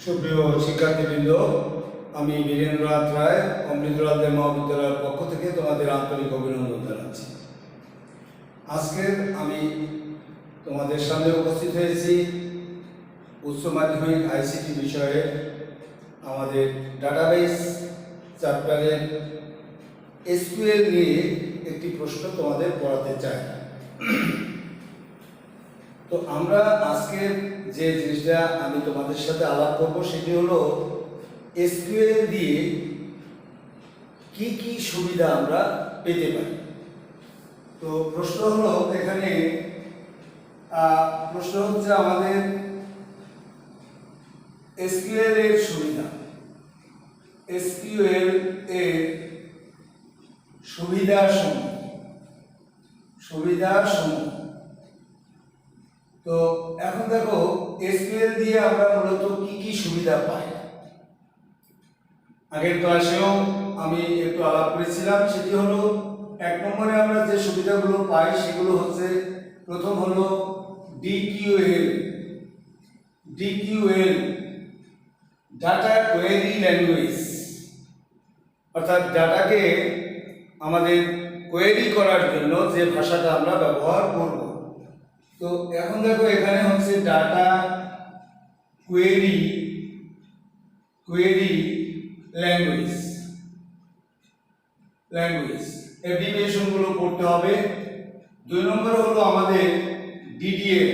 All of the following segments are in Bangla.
সুপ্রিয় শিক্ষার্থীবৃন্দ, আমি বীরেন্দ্রনাথ রায় অমৃতলাল দে মহাবিদ্যালয়ের পক্ষ থেকে তোমাদের আন্তরিক অভিনন্দন জানাচ্ছি। আজকের আমি তোমাদের সামনে উপস্থিত হয়েছি উচ্চ মাধ্যমিক আইসিটি বিষয়ে আমাদের ডাটাবেস চ্যাপ্টারের এসকিউএল নিয়ে একটি প্রশ্ন তোমাদের পড়াতে চাই। তো আমরা আজকে যে জিনিসটা আমি তোমাদের সাথে আলাপ করব সেটি হলো এসকিউএল দিয়ে কি কি সুবিধা আমরা পেতে পারি। তো প্রশ্ন হলো এখানে প্রশ্ন হচ্ছে আমাদের এসকিউএল এর সুবিধা। এসকিউএল এর সুবিধাসমূহ। তো এখন দেখো এসকিউএল দিয়ে আমরা মূলত কি কি সুবিধা পাই। আগের ক্লাসেও আমি একটু আলাপ করেছিলাম, সেটি হলো 1 নম্বরে আমরা যে সুবিধাগুলো পাই সেগুলো হচ্ছে, প্রথম হলো ডিকিউএল ডাটা কোয়েরি ল্যাঙ্গুয়েজ, অর্থাৎ ডাটাকে আমাদের কোয়েরি করার জন্য যে ভাষাটা আমরা ব্যবহার করব। তো এখন দেখো এখানে হচ্ছে ডাটা কোয়েরি ল্যাঙ্গুয়েজ অ্যাব্রিভিয়েশন গুলো পড়তে হবে। 2 নম্বর হলো আমাদের ডিডিএল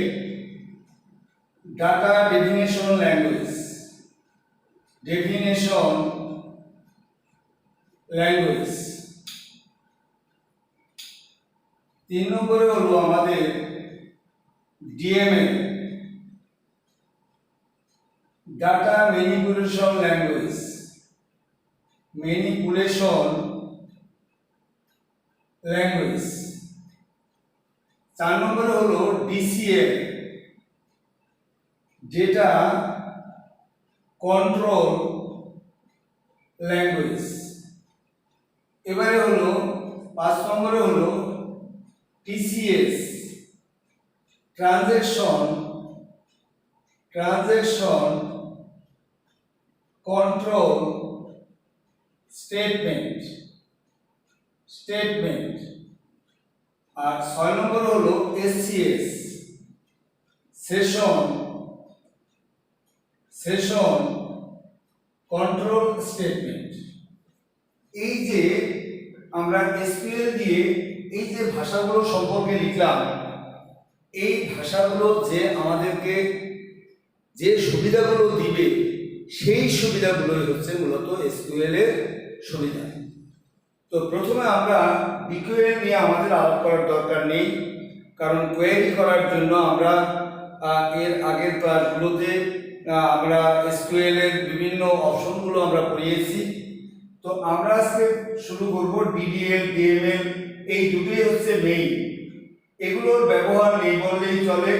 ডাটা ডেফিনেশন ল্যাঙ্গুয়েজ 3 নম্বরে হলো আমাদের ডিএমএল ডাটা ম্যানিপুলেশন ল্যাঙ্গুয়েজ 4 নম্বরে হলো ডিসিএল ডেটা কন্ট্রোল ল্যাঙ্গুয়েজ। এবারে হলো 5 নম্বরে হলো টিসিএস ট্রানজ্যাকশন কন্ট্রোল স্টেটমেন্ট। আর 6 নম্বর হলো এসসিএস সেশন কন্ট্রোল স্টেটমেন্ট। এই যে আমরা এসকিউএল দিয়ে এই যে ভাষাগুলো সম্পর্কে লিখলাম, এই ভাষাগুলো যে আমাদেরকে যে সুবিধাগুলো দিবে সেই সুবিধাগুলোই হচ্ছে মূলত এসকিউএল এর সুবিধা। তো প্রথমে আমরা ডিকিউএল নিয়ে আমাদের আলাপ করার দরকার নেই, কারণ কোয়েরি করার জন্য আমরা এর আগের ক্লাসগুলোতে আমরা এসকিউএল এর বিভিন্ন অপশনগুলো আমরা পড়িয়েছি। তো আমরা আজকে শুরু করব ডিডিএল ডিএমএল, এই দুটোই হচ্ছে মেইন। এগুলোর ব্যবহার নেই বললেই চলে।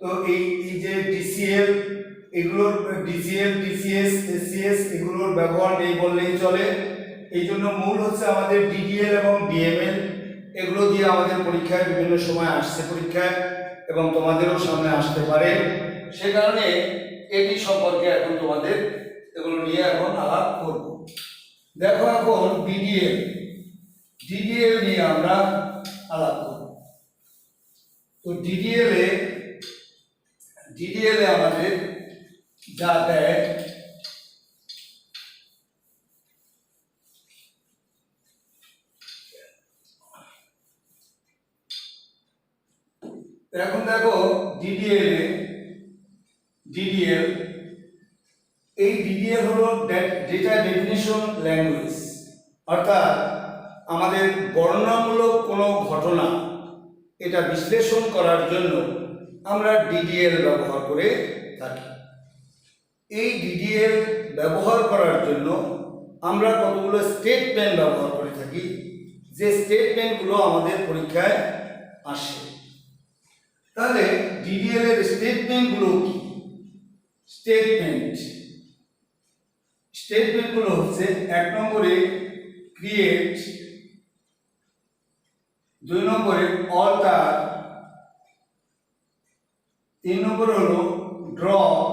তো এই যে ডিসিএল, এগুলোর ডিসিএল টিসিএস এসসিএস এগুলোর ব্যবহার নেই বললেই চলে। এই জন্য মূল হচ্ছে আমাদের ডিডিএল এবং ডিএমএল। এগুলো দিয়ে আমাদের পরীক্ষায় বিভিন্ন সময় আসছে পরীক্ষায়, এবং তোমাদেরও সামনে আসতে পারে। সে কারণে এটি সম্পর্কে এখন তোমাদের এগুলো নিয়ে এখন আলাপ করব। দেখো এখন ডিডিএল নিয়ে আমরা আলাপ করব। তো ডিডিএল এ আমাদের যা দেয়, এখন দেখো ডিডিএল এই ডিডিএল হলো ডেটা ডেফিনিশন ল্যাঙ্গুয়েজ, অর্থাৎ আমাদের বর্ণনামূলক কোনো ঘটনা এটা বিশ্লেষণ করার জন্য আমরা ডিডিএল ব্যবহার করে থাকি। এই ডিডিএল ব্যবহার করার জন্য আমরা কতগুলো স্টেটমেন্ট ব্যবহার করে থাকি, যে স্টেটমেন্টগুলো আমাদের পরীক্ষায় আসে। তাহলে ডিডিএল এর স্টেটমেন্টগুলো কি? স্টেটমেন্টগুলো হচ্ছে 1 নম্বরে ক্রিয়েট, 2 নম্বরে অল্টার, 3 নম্বর হলো ড্রপ,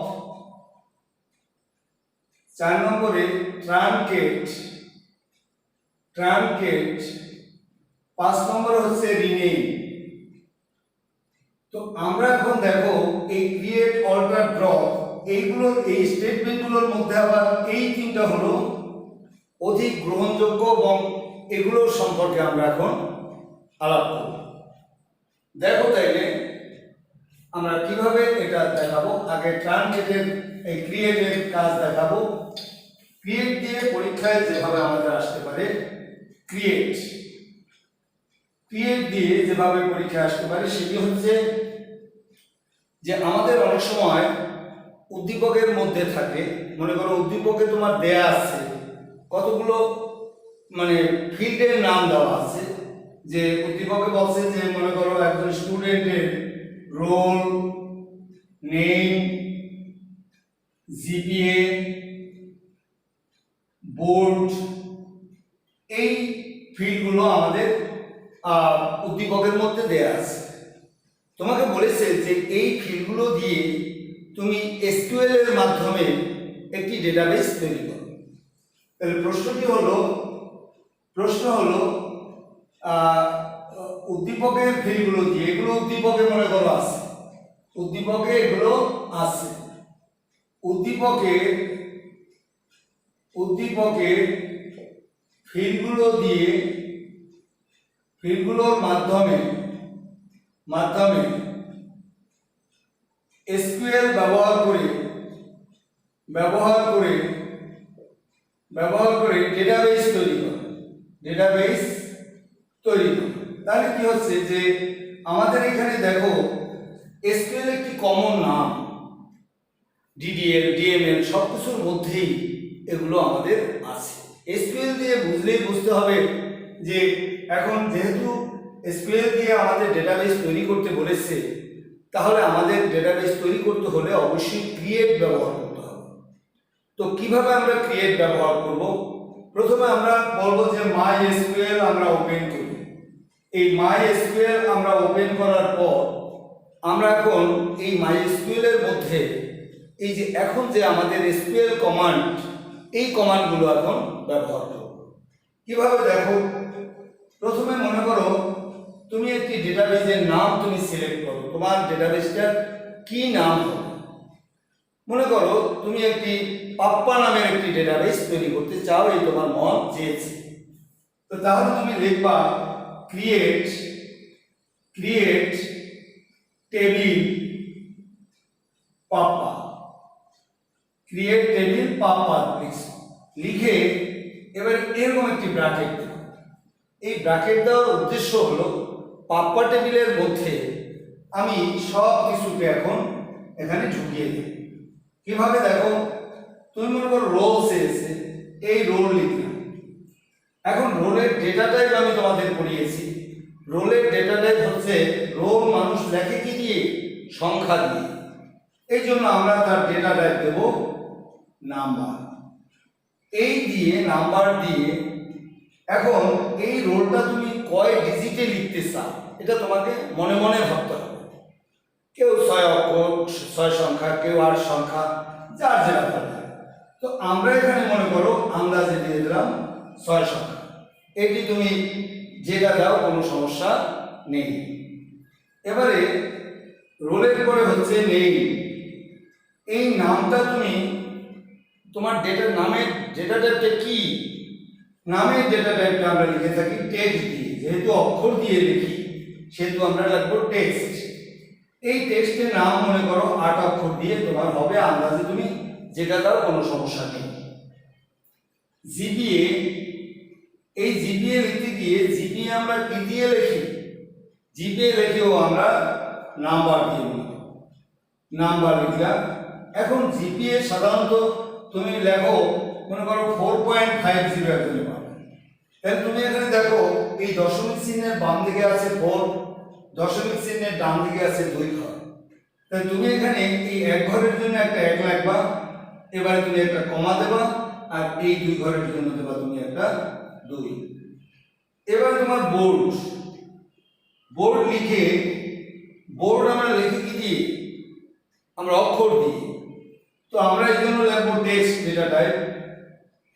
4 নম্বরে ট্রানকেট, 5 নম্বরে হচ্ছে রিনেম। তো আমরা এখন দেখো এই ক্রিয়েট, অল্টার, ড্রপ এইগুলোর এই স্টেটমেন্টগুলোর মধ্যে আবার এই তিনটা হলো অধিক গ্রহণযোগ্য এবং এগুলোর সম্পর্কে আমরা এখন আলাপ করব। দেখো তাইলে আমরা কিভাবে এটা দেখাবো। আগে ট্রানকেটের এই ক্রিয়েটের কাজ দেখাবো। ক্রিয়েট দিয়ে পরীক্ষায় যেভাবে আমাদের আসতে পারে, ক্রিয়েট দিয়ে যেভাবে পরীক্ষায় আসতে পারে সেটি হচ্ছে যে আমাদের অনেক সময় উদ্দীপকের মধ্যে থাকে, মনে করো উদ্দীপকে তোমার দেয়া আছে কতগুলো মানে ফিল্ডের নাম দেওয়া আছে, যে উদ্দীপকে বলছে যে মনে করো একজন স্টুডেন্টের রোল, নেম, জিপিএ, বোর্ড, এই ফিল্ডগুলো আমাদের উদ্দীপকের মধ্যে দেয়া আছে। তোমাকে বলেছে যে এই ফিল্ডগুলো দিয়ে তুমি এসকিউএল এর মাধ্যমে একটি ডেটাবেস তৈরি করো। তাহলে প্রশ্ন হলো উদ্দীপকের ফিল্ডগুলো দিয়ে, এগুলো উদ্দীপকে মনে করো আছে, উদ্দীপকে এগুলো আছে, উদ্দীপকের ফিল্ডগুলো দিয়ে, ফিল্ডগুলোর মাধ্যমে এসকিউএল ব্যবহার করে ডেটাবেস তৈরি করে। তাহলে কি হচ্ছে যে আমাদের এখানে দেখো এসকিউএল একটি কমন নাম, ডিডিএল, ডিএমএল সবকিছুর মধ্যেই এগুলো আমাদের আছে। এসকিউএল দিয়ে বুঝতে হবে যে এখন যেহেতু এসকিউএল দিয়ে আমাদের ডেটাবেস তৈরি করতে বলেছে, তাহলে আমাদের ডেটাবেস তৈরি করতে হলে অবশ্যই ক্রিয়েট ব্যবহার করতে হবে। তো কিভাবে আমরা ক্রিয়েট ব্যবহার করব? প্রথমে আমরা বলবো যে MySQL আমরা ওপেন করি। এই MySQL আমরা ওপেন করার পর আমরা এখন এই MySQL এর মধ্যে এই যে এখন যে আমাদের SQL কমান্ড, এই কমান্ডগুলো এখন ব্যবহার করব। কিভাবে দেখো, প্রথমে মনে করো তুমি একটি ডেটাবেসের নাম তুমি সিলেক্ট করো, তোমার ডেটাবেসটার কি নাম হবে। মনে করো তুমি একটি পাপ্পা নামের একটি ডেটাবেস তৈরি করতে চাও, এই তোমার মন চেয়েছে। তো তাহলে তুমি লিখবা ক্রিয়েট টেবিল পাপ্পা, ক্রিয়েট টেবিল পাপ্পা লিখে এবার এরকম একটি ব্র্যাকেট দেব। এই ব্র্যাকেট দেওয়ার উদ্দেশ্য হলো পাপ্পা টেবিলের মধ্যে আমি সব কিছুকে এখন এখানে ঢুকিয়ে দেব। কিভাবে দেখো, তুমি মনে করো রোল চেয়েছে, এই রোল লিখলাম। এখন রোলের ডেটা টাইপ আমি তোমাদের পড়িয়েছি, রোলের ডেটা টাইপ হচ্ছে রোল মানুষ লেখে কি দিয়ে, সংখ্যা দিয়ে। এই জন্য আমরা তার ডেটা টাইপ দেব নাম্বার। এই দিয়ে নাম্বার দিয়ে এখন এই রোলটা তুমি কয় ডিজিটে লিখতে চাও এটা তোমাকে মনে মনে ভাবতে হবে। কেউ 6 অক্ষর, 6 সংখ্যা, কেউ 8 সংখ্যা, যার যেটা ভালো লাগে। তো আমরা এখানে মনে করো আন্দাজে দিয়ে দিলাম 6 সংখ্যা। এটি তুমি যেটা দাও কোনো সমস্যা নেই। এবারে রোলের পরে হচ্ছে নেম। এই নামটা তুমি তোমার ডেটার নামের ডেটা টাইপটা কি, নামের ডেটা টাইপটা আমরা লিখে থাকি টেক্সট দিয়ে, যেহেতু অক্ষর দিয়ে লিখি সেহেতু আমরা লিখবো টেক্সট। এই টেক্সটের নাম মনে করো 8 অক্ষর দিয়ে তোমার হবে, আন্দাজে তুমি যেটা দাও কোনো সমস্যা নেই। জিপিএ, এই জিপিএ লিখতে গিয়ে জিপিএ আমরা কি দিয়ে লিখি, জিপিএ লিখেও আমরা নাম্বার দিয়ে নাম্বার লিখলাম। এখন জিপিএ সাধারণত তুমি লেখো মনে করো 4.50 একজনে পাবে। তাহলে তুমি এখানে দেখো এই দশমিক চিহ্নের বাম দিকে আছে 4, দশমিক চিহ্নের ডান দিকে আছে 2 ঘর। তাহলে তুমি এখানে এই 1 ঘরের জন্য একটা 1 লিখবা, এবারে তুমি একটা কমা দেবা, আর এই 2 ঘরের জন্য দেবা তুমি একটা 2। এবার তোমার বোর্ড লিখে, বোর্ড আমরা লিখে কি দিয়ে, আমরা অক্ষর দিয়ে। তো আমরা এই জন্য লিখবো টেক্সট ডেটা টাইপ।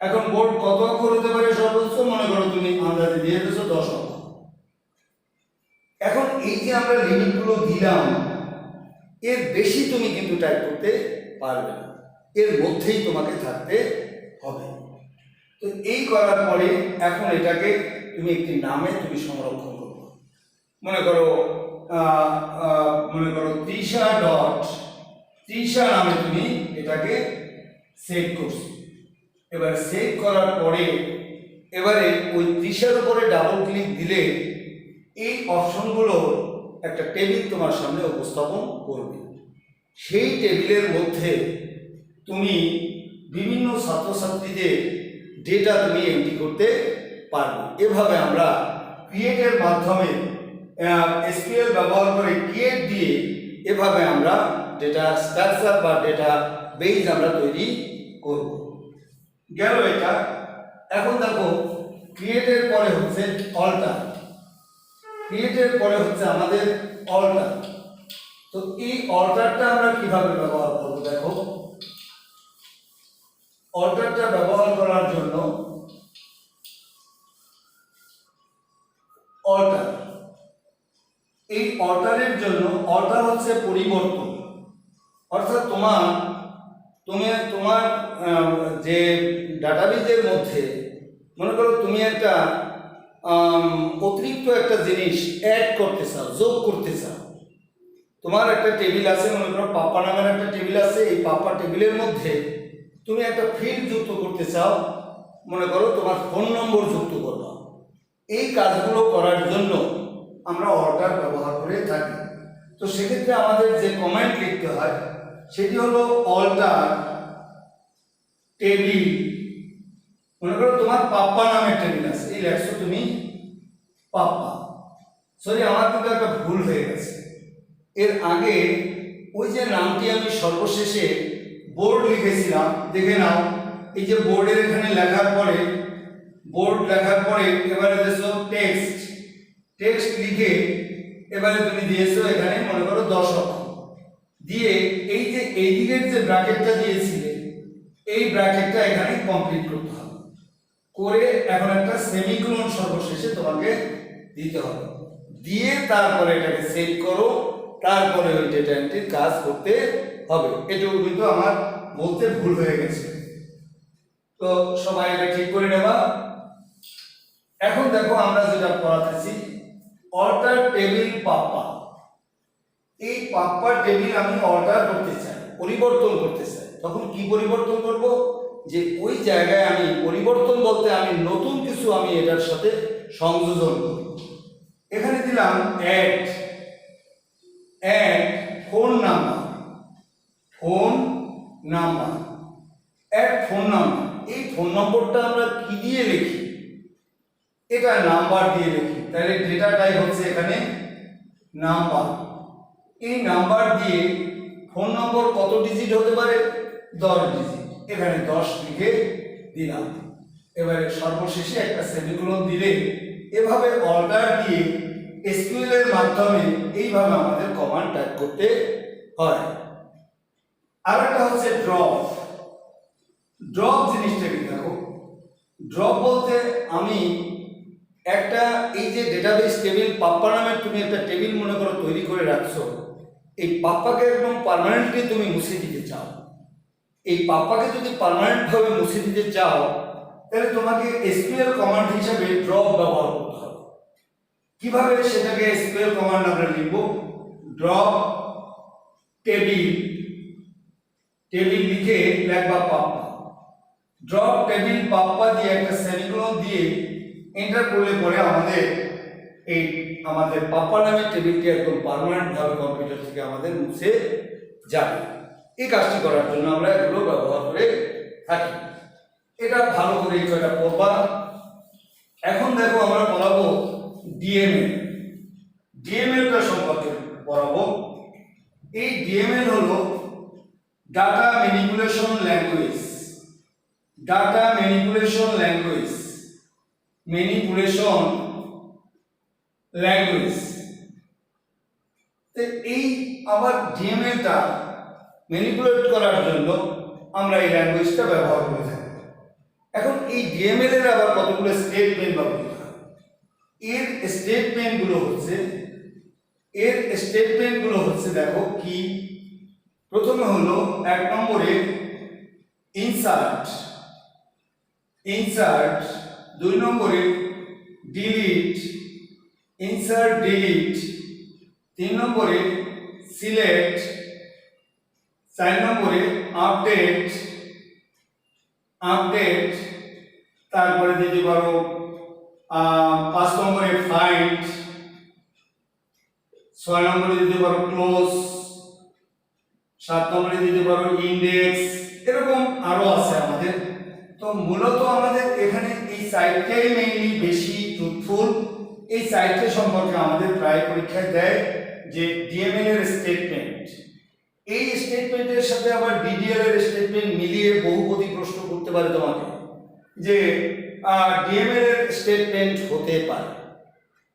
এখন বোর্ড কত অক্ষর হতে পারে সর্বোচ্চ, মনে করো তুমি আন্দাজে দিয়ে দিয়েছো 10 অক্ষর। এখন এই যে আমরা লিমিটগুলো দিলাম, এর বেশি তুমি কিন্তু টাইপ করতে পারবে না, এর মধ্যেই তোমাকে থাকতে হবে। তো এই করার পরে এখন এটাকে তুমি একটি নামে তুমি সংরক্ষণ করবে। মনে করো তৃষা ডট তৃষা নামে তুমি এটাকে সেভ করছো। এবার সেভ করার পরে এবারে ওই তৃষার উপরে ডাবল ক্লিক দিলে এই অপশনগুলো একটা টেবিল তোমার সামনে উপস্থাপন করবে। সেই টেবিলের মধ্যে তুমি বিভিন্ন ছাত্রছাত্রীদের ডেটা তুমি এন্ট্রি করতে পারবে। এভাবে আমরা ক্রিয়েটের মাধ্যমে এসকিউএল ব্যবহার করে ক্রিয়েট দিয়ে এভাবে আমরা ডেটা স্ট্রাকচার বা ডেটা বেস আমরা তৈরি করব। গেল এটা। এখন দেখো ক্রিয়েটের পরে হচ্ছে অল্টার, ক্রিয়েটের পরে হচ্ছে আমাদের অল্টার। তো এই অল্টারটা আমরা কিভাবে ব্যবহার করব? দেখো অল্টারটা ব্যবহার করার জন্য অল্টার, এই অল্টারের জন্য অল্টার হচ্ছে পরিবর্তন। অর্থাৎ তোমার যে ডাটাবেজের মধ্যে মনে করো তুমি একটা অতিরিক্ত একটা জিনিস অ্যাড করতে চাও, যোগ করতে চাও। তোমার একটা টেবিল আছে, মনে করো পাপ্পা নামের একটা টেবিল আছে, এই পাপ্পা টেবিলের মধ্যে তুমি একটা ফিল্ড যুক্ত করতে চাও, মনে করো তোমার ফোন নম্বর যুক্ত করবা। এই কাজগুলো করার জন্য আমরা অল্টার ব্যবহার করে থাকি। তো সেক্ষেত্রে আমাদের যে কমেন্ট লিখতে হয় সেটি হলো অল্টার টেবিল। মনে করো তোমার পাপ্পা নামের টেবিল আছে, এই লেখছো তুমি পাপ্পা। সরি, আমার কিন্তু একটা ভুল হয়ে গেছে। এর আগে ওই যে নামটি আমি সর্বশেষে বোর্ড লিখেছিলাম, দেখে নাও। এই যে বোর্ডের এখানে লেখার পরে বোর্ড লেখার পরে এবারে দিয়েছো টেক্সট, টেক্সট লিখে এবারে তুমি দিয়েছো এখানে মনে করো 10 অক্ষর দিয়ে এই যে এই দিকের যে ব্র্যাকেটটা দিয়েছিলে এই ব্র্যাকেটটা এখানে কমপ্লিট করতে হবে। করে এখন একটা সেমিকোলন সর্বশেষে তোমাকে দিতে হবে, দিয়ে তারপরে এটাকে সেভ করো, তারপরে ওই ডেটা এন্ট্রির কাজ করতে হবে। এটুকু কিন্তু আমার বলতে ভুল হয়ে গেছে। তো সবাই এটা ঠিক করে নেবা। এখন দেখো আমরা যেটা পড়াতেছি অল্টার টেবিল পাপ্পা। এই পাপ্পা টেবিল আমি অল্টার করতে চাই, পরিবর্তন করতে চাই। তখন কি পরিবর্তন করব? যে ওই জায়গায় আমি পরিবর্তন বলতে আমি নতুন কিছু আমি এটার সাথে সংযোজন করব। এখানে দিলাম add phone number, phone number, add phone number. এই ফোন নম্বরটা আমরা কি দিয়ে লিখি? এটা নাম্বার দিয়ে লিখি। তাহলে ডেটাটাই হচ্ছে এখানে নাম্বার। এই নাম্বার দিয়ে ফোন নম্বর কত ডিজিট হতে পারে? 10 ডিজিট। এখানে 10 লিখে দিলাম। এবারে সর্বশেষে একটা সেমিকোলন দিলে এভাবে অল্টার দিয়ে এসকিউএল এর মাধ্যমে এইভাবে আমাদের কমান্ড টাইপ করতে হয়। আরেকটা হচ্ছে ড্রপ। ড্রপ জিনিসটা কি দেখো, ড্রপ বলতে আমি একটা এই যে ডেটাবেস টেবিল পাপ্পা নামের তুমি একটা টেবিল মনে করো তৈরি করে রাখছো, এই পাপ্পাকে একদম পার্মানেন্টলি তুমি মুছে দিতে চাও। এই পাপ্পাকে যদি পার্মানেন্ট ভাবে মুছে দিতে চাও তাহলে তোমাকে এসকিউএল কমান্ড হিসেবে ড্রপ ব্যবহার করতে হবে। কিভাবে সেটাকে এসকিউএল কমান্ড আমরা লিখব? ড্রপ টেবিল, টেবিল লিখে লিখবা পাপ্পা। ড্রপ টেবিল পাপ্পা দিয়ে একটা সেমিকোলন দিয়ে এন্টার করলে পরে আমাদের পাপ্পা নামের টেবিলটি একদম পার্মানেন্ট ভাবে কম্পিউটার থেকে আমাদের মুছে যাবে। এই কাজটি করার জন্য আমরা এগুলো ব্যবহার করে থাকি। এটা ভালো করে এটা পড়বা। এখন দেখো আমরা পড়াবো ডিএমএল। ডিএমএলটা সম্পর্কে পড়াবো। এই ডিএমএল হলো data manipulation language. Data manipulation language, manipulation language. তো এই আবার ডিএমএলটা ম্যানিপুলেট করার জন্য আমরা এই ল্যাঙ্গুয়েজটা ব্যবহার করে থাকি। এখন এই ডিএমএল এর আবার কতগুলো স্টেটমেন্ট ব্যবহৃত হয়। এর স্টেটমেন্টগুলো হচ্ছে দেখো কি, প্রথমে হলো 1 নম্বরে ইনসার্ট, 2 নম্বরে ডিলিট, ইনসার্ট ডিলিট, 3 নম্বরে সিলেক্ট, 4 নম্বরে আপডেট, তারপরে দিতে পারো 5 নম্বরে ফাইন্ড, 6 নম্বরে দিতে পারো ক্লোজ, 7 নম্বরে দিতে পারো ইন্ডেক্স, এরকম আরো আছে আমাদের। তো মূলত আমাদের এখানে এই সাইটটাই মেইনলি বেশি ট্রুথফুল। এই সাইটটা সম্পর্কে আমাদের প্রায় পরীক্ষায় দেয় যে ডিএমএল এর স্টেটমেন্ট, এই স্টেটমেন্টের সাথে আবার ডিডিএল এর স্টেটমেন্ট মিলিয়ে বহুপদী প্রশ্ন করতে পারে তোমাকে যে ডিএমএল এর স্টেটমেন্ট হতে পারে,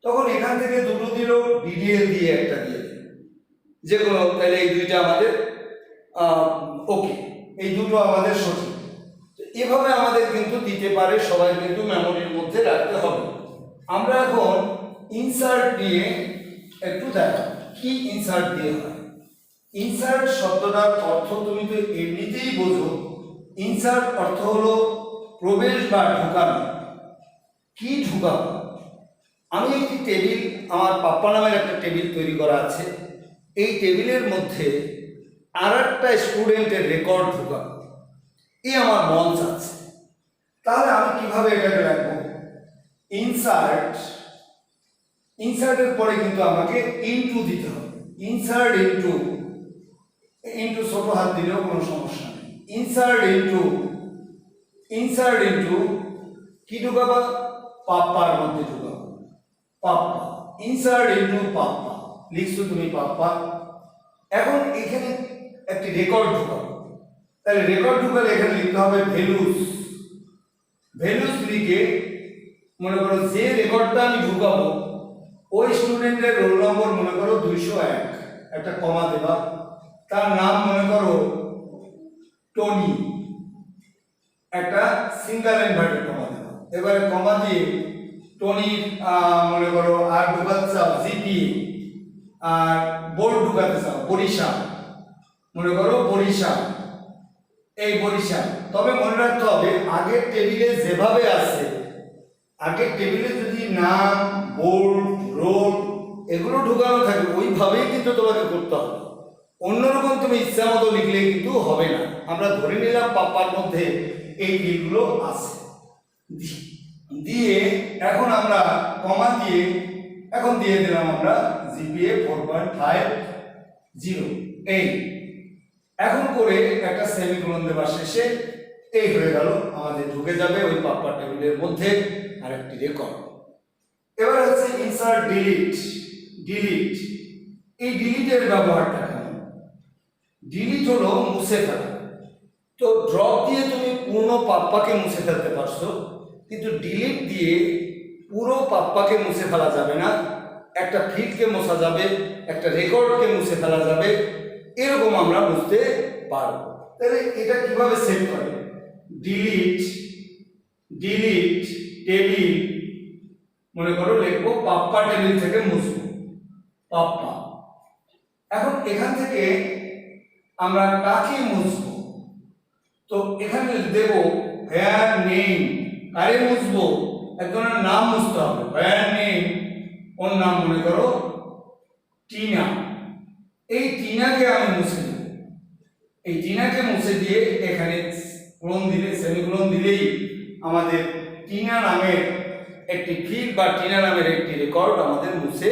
তখন এখান থেকে দুটো দিল, ডিডিএল দিয়ে একটা দিয়ে দিল, যে কোনো, তাহলে এই দুইটা আমাদের ওকে, এই দুটো আমাদের সঠিক। এভাবে আমাদের কিন্তু দিতে পারে, সবাই কিন্তু মেমোরির মধ্যে রাখতে হবে। আমরা এখন ইনসার্ট নিয়ে একটু দেখো কি ইনসার্ট দিয়ে হয়। ইনসার্ট শব্দটার অর্থ তুমি তো এমনিতেই বোঝো, ইনসার্ট অর্থ হলো প্রবেশ বা ঢুকানো। কি ঢুকানো? আমি একটি টেবিল, আমার পাপ্পা নামের একটা টেবিল তৈরি করা আছে, এই টেবিলের মধ্যে আর একটা স্টুডেন্টের রেকর্ড ঢুকানো, এই আমার মন চাচ্ছে। তাহলে আমি কিভাবে এটাকে রাখবো? ইনসার্টের পরে কিন্তু আমাকে ইনটু দিতে হবে। ইনসার্ট ইনটু ছোট হাত দিলেও কোনো সমস্যা নেই। ইনসার্ট ইনটু কি ঢুকাবা? পাপ্পার মধ্যে ঢুকাবো, পাপ্পা। ইনসার্ট ইনটু পাপ্পা লিখছো তুমি পাপ্পা। এখন এখানে একটি রেকর্ড ঢুকাবো, তাহলে রেকর্ড ঢুকালে এখানে লিখতে হবে ভ্যালুস লিখে, মনে করো যে রেকর্ডটা আমি ঢুকাবো ওই স্টুডেন্টের রোল নম্বর মনে করো 201, একটা কমা দেবা, তার নাম মনে করো টনি, একটা সিঙ্গেল ইনভার্টেড কমা দেবা। এবারে কমা দিয়ে টনির মনে করো আর ঢুকাতে চাও জিপি, আর বোর্ড ঢুকাতে চাও বরিশাল, মনে করো বরিশাল, এই বরিশাল। তবে মনে রাখতে হবে আগের টেবিলে যেভাবে আছে, আগের টেবিলে যদি নাম, বোর্ড, রোল এগুলো ঢুকানো থাকে ওইভাবেই কিন্তু তোমাকে করতে হবে। অন্যরকম তুমি ইচ্ছা মতো লিখলে কিন্তু হবে না। আমরা ধরে নিলাম পাপ্পার মধ্যে এই ফিল্ডগুলো আছে, দিয়ে এখন আমরা কমা দিয়ে এখন দিয়ে দিলাম আমরা জিপিএ 4.50, এই এখন করে একটা সেমিকোলন দেবার শেষে এই হয়ে গেল, আমাদের ঢুকে যাবে ওই পাপ্পার টেবিলের মধ্যে আরেকটি রেকর্ড। এবার হচ্ছে ইনসার্ট ডিলিট। এই ডিলিটের ব্যবহারটা কেমন? ডিলিট হলো মুছে ফেলা। তো ড্রপ দিয়ে তুমি পুরো পাপ্পাকে মুছে ফেলতে পারছো, কিন্তু ডিলিট দিয়ে পুরো পাপ্পাকে মুছে ফেলা যাবে না। একটা ফিল্ডকে মোছা যাবে, একটা রেকর্ডকে মুছে ফেলা যাবে, এরকম আমরা বুঝতে পারবো। তাহলে এটা কিভাবে সেভ করে? ডিলিট টেবিল, মনে করো লিখবো পাপ্পা টেবিল থেকে মুছবো পাপ্পা। এখন এখান থেকে আমরা কাকে মুছবো, তো এখানে দেব হেয়ার নেম, কারে মুছবো? একজনের নাম মুছতে হবে, হেয়ার নেম, ওর নাম মনে করো টিনা, এই টিনাকে আমি মুছে দেব। এই টিনাকে মুছে দিয়ে এখানে কোলন দিলে, সেমিকোলন দিলেই আমাদের টিনা নামের একটি ফিল্ড বা টিনা নামের একটি রেকর্ড আমাদের মুছে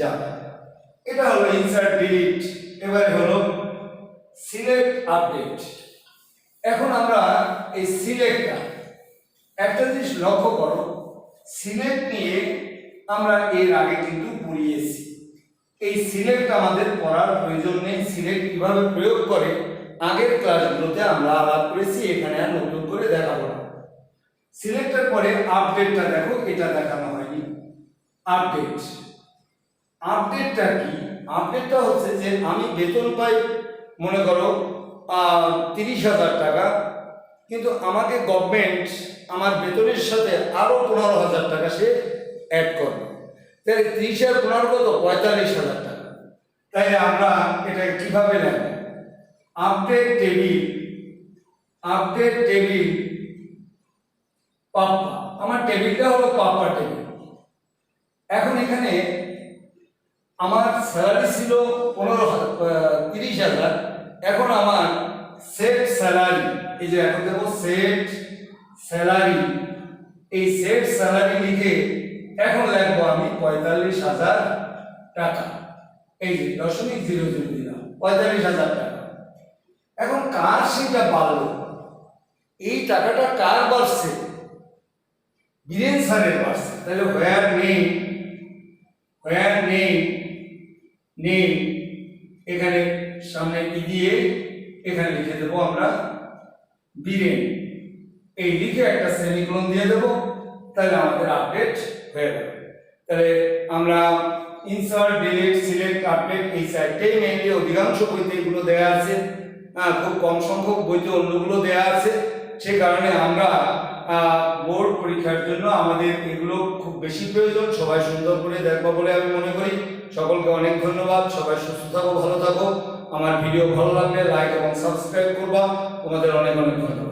যাবে। এটা হলো ইনসার্ট ডিলিট। এবারে হলো সিলেক্ট আপডেট। এখন আমরা এই সিলেক্টটা, একটা জিনিস লক্ষ্য করো, সিলেক্ট নিয়ে আমরা এর আগে কিন্তু পড়িয়েছি। এই সিলেক্ট আমাদের পড়ার প্রয়োজন নেই। সিলেক্ট কিভাবে প্রয়োগ করে আগের ক্লাসগুলোতে আমরা আলাপ করেছি, এখানে আর নতুন করে দেখাবো না। সিলেক্টের পরে আপডেটটা দেখো, এটা দেখানো হয়নি। আপডেটটা কি? আপডেটটা হচ্ছে যে আমি বেতন পাই মনে করো 30,000 টাকা, কিন্তু আমাকে গভর্নমেন্ট আমার বেতনের সাথে আরও 15,000 টাকা সে অ্যাড করবে, তাহলে 30 আর 15 কত, 45,000 টাকা। তাই আমরা এটা কিভাবে নেব? আপডেট টেবিল পাপ্পা, আমার টেবিলটা হলো পাপ্পা টেবিল। এখন এখানে আমার স্যালারি ছিল 30,000, এখন আমার সেট স্যালারি, এই যে এখন দেখো সেট স্যালারি, এই সেট স্যালারি লিখে এখন লিখবো আমি 45,000 টাকা। এই যে 0.00 দিলাম, 45,000 টাকা। এখন কার সেটা বাড়লো? এই টাকাটা কার বাড়ছে? বীরেন স্যারের বাড়ছে। তাহলে হোয়ার নেম এখানে সামনে ই দিয়ে এখানে লিখে দেবো আমরা বীরেন, এই লিখে একটা সেমিকোলন দিয়ে দেবো, তাহলে আমাদের আপডেট হয়ে যাবে। তাহলে আমরা ইনসার্ট, ডিলিট, সিলেক্ট, আপডেট এই চারটেই মেইনলি অধিকাংশ বইতে এগুলো দেওয়া আছে, খুব কম সংখ্যক বইতে অন্যগুলো দেওয়া আছে। সে কারণে আমরা বোর্ড পরীক্ষার জন্য আমাদের এগুলো খুব বেশি প্রয়োজন। সবাই সুন্দর করে দেখবো বলে আমি মনে করি। সকলকে অনেক ধন্যবাদ। সবাই সুস্থ থাকো, ভালো থাকো। আমার ভিডিও ভালো লাগলে লাইক এবং সাবস্ক্রাইব করবা। তোমাদের অনেক অনেক ধন্যবাদ।